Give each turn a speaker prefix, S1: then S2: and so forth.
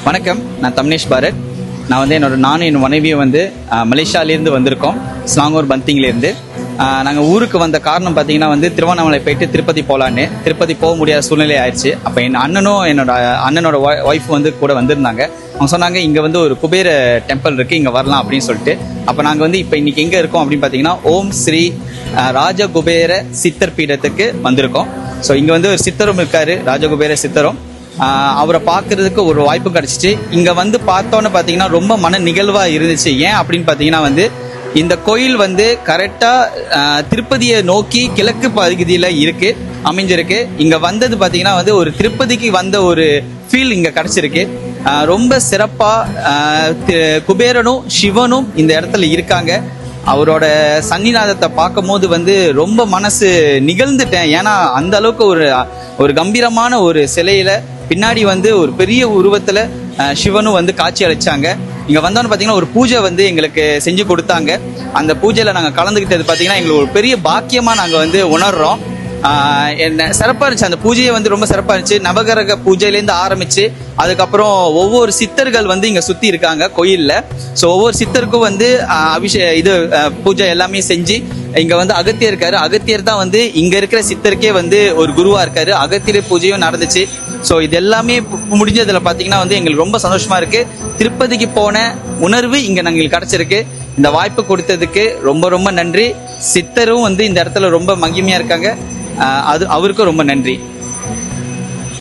S1: வணக்கம், நான் தம்னேஷ் பாரத். நான் வந்து நானும் என் மனைவியும் வந்து மலேசியாவிலேருந்து வந்திருக்கோம், ஸ்லாங்கூர் பந்திங்லேருந்து. நாங்கள் ஊருக்கு வந்த காரணம் பார்த்தீங்கன்னா வந்து திருவண்ணாமலை போயிட்டு திருப்பதி போகலான்னு. திருப்பதி போக முடியாத சூழ்நிலை ஆயிடுச்சு. அப்போ என் அண்ணனோட ஒய்ஃப் வந்து கூட வந்திருந்தாங்க. அவங்க சொன்னாங்க இங்கே வந்து ஒரு குபேர டெம்பிள் இருக்குது, இங்கே வரலாம் அப்படின்னு சொல்லிட்டு. அப்போ நாங்கள் வந்து இப்போ இன்னைக்கு எங்கே இருக்கோம் அப்படின்னு பார்த்தீங்கன்னா ஓம் ஸ்ரீ ராஜகுபேர சித்தர் பீடத்துக்கு வந்திருக்கோம். ஸோ இங்கே வந்து ஒரு சித்தரும் இருக்காரு, ராஜகுபேர சித்தரும். அவரை பார்க்கறதுக்கு ஒரு வாய்ப்பு கிடைச்சிச்சு. இங்கே வந்து பார்த்தோன்னு பார்த்தீங்கன்னா ரொம்ப மன நிகழ்வாக இருந்துச்சு. ஏன் அப்படின்னு பார்த்தீங்கன்னா வந்து இந்த கோயில் வந்து கரெக்டாக திருப்பதியை நோக்கி கிழக்கு பகுதியில் அமைஞ்சிருக்கு. இங்கே வந்தது பார்த்தீங்கன்னா வந்து ஒரு திருப்பதிக்கு வந்த ஒரு ஃபீல் இங்கே கிடைச்சிருக்கு. ரொம்ப சிறப்பாக குபேரனும் சிவனும் இந்த இடத்துல இருக்காங்க. அவரோட சன்னிநாதத்தை பார்க்கும் போது வந்து ரொம்ப மனசு நிகழ்ந்துட்டேன். ஏன்னா அந்த அளவுக்கு ஒரு கம்பீரமான ஒரு சிலையில பின்னாடி வந்து ஒரு பெரிய உருவத்துல சிவனும் வந்து காட்சி அளிச்சாங்க. இங்க வந்தோன்னு பாத்தீங்கன்னா ஒரு பூஜை வந்து எங்களுக்கு செஞ்சு கொடுத்தாங்க. அந்த பூஜையில நாங்க கலந்துக்கிட்டது பாத்தீங்கன்னா எங்களுக்கு ஒரு பெரிய பாக்கியமா நாங்க வந்து உணர்றோம். என்ன சிறப்பா இருந்துச்சு. அந்த பூஜையை வந்து ரொம்ப சிறப்பா இருந்துச்சு. நவகிரக பூஜையிலேருந்து ஆரம்பிச்சு அதுக்கப்புறம் ஒவ்வொரு சித்தர்கள் வந்து இங்க சுத்தி இருக்காங்க கோயில்ல. ஸோ ஒவ்வொரு சித்தருக்கும் வந்து பூஜை எல்லாமே செஞ்சு இங்க வந்து அகத்தியர் இருக்காரு. அகத்தியர் தான் வந்து இங்க இருக்கிற சித்தருக்கே வந்து ஒரு குருவா இருக்காரு. அகத்தியர் பூஜையும் நடந்துச்சு. ஸோ இது எல்லாமே முடிஞ்சதுல பாத்தீங்கன்னா வந்து எங்களுக்கு ரொம்ப சந்தோஷமா இருக்கு. திருப்பதிக்கு போன உணர்வு இங்க எங்களுக்கு கிடைச்சிருக்கு. இந்த வாய்ப்பு கொடுத்ததுக்கு ரொம்ப ரொம்ப நன்றி. சித்தரும் வந்து இந்த இடத்துல ரொம்ப மகிமையா இருக்காங்க. அவருக்கும் ரொம்ப நன்றி.